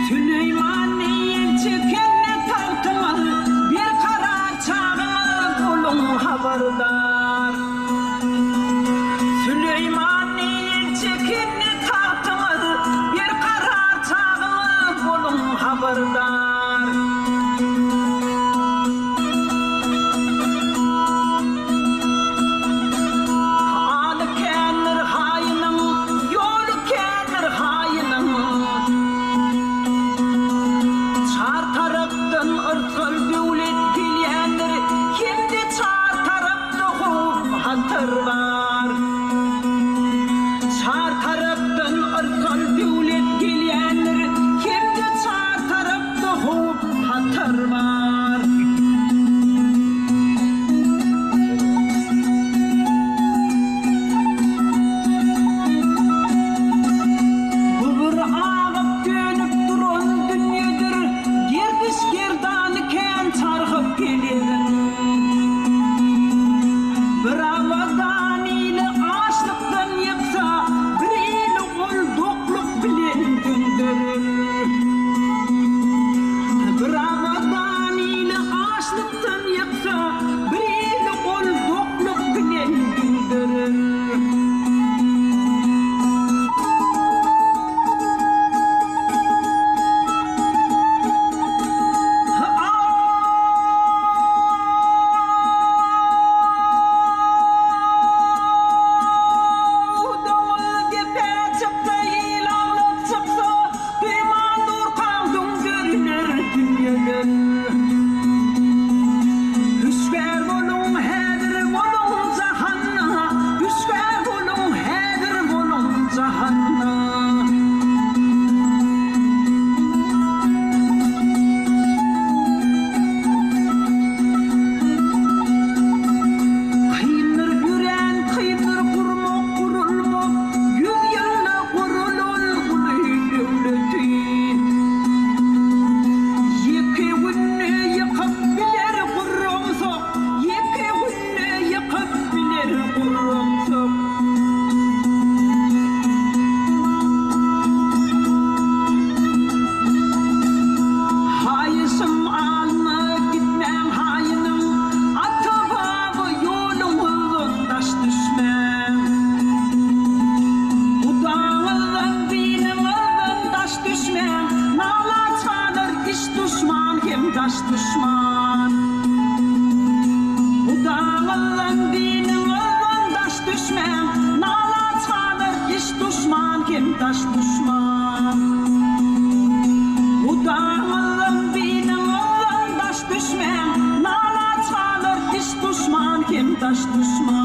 Süleymaniye çekenne tartımı bir kara çağımı kulum haberdar. Süleymaniye çekenne tartımı bir kara çağımı kulum haberdar. Çar taraftan arkan devlet gelyenler, kimde çar tarafta hop hatar var. Bu bir ağıp dönüp duran dünyedir, gerdiş gerdanı ken çargıp gelirin. Bir avadan ile açlıktan yıksa, bir ile ol dokluk bilen döndürür. Bir avadan ile açlıktan yıksa, bir ile ol dokluk bilen döndürür. Taş düşman, bu dağılın dinin olun taş düşman, nala çağdır iş düşman kim taş düşman. Bu dağılın dinin olun taş düşman, nala çağdır iş düşman kim taş düşman.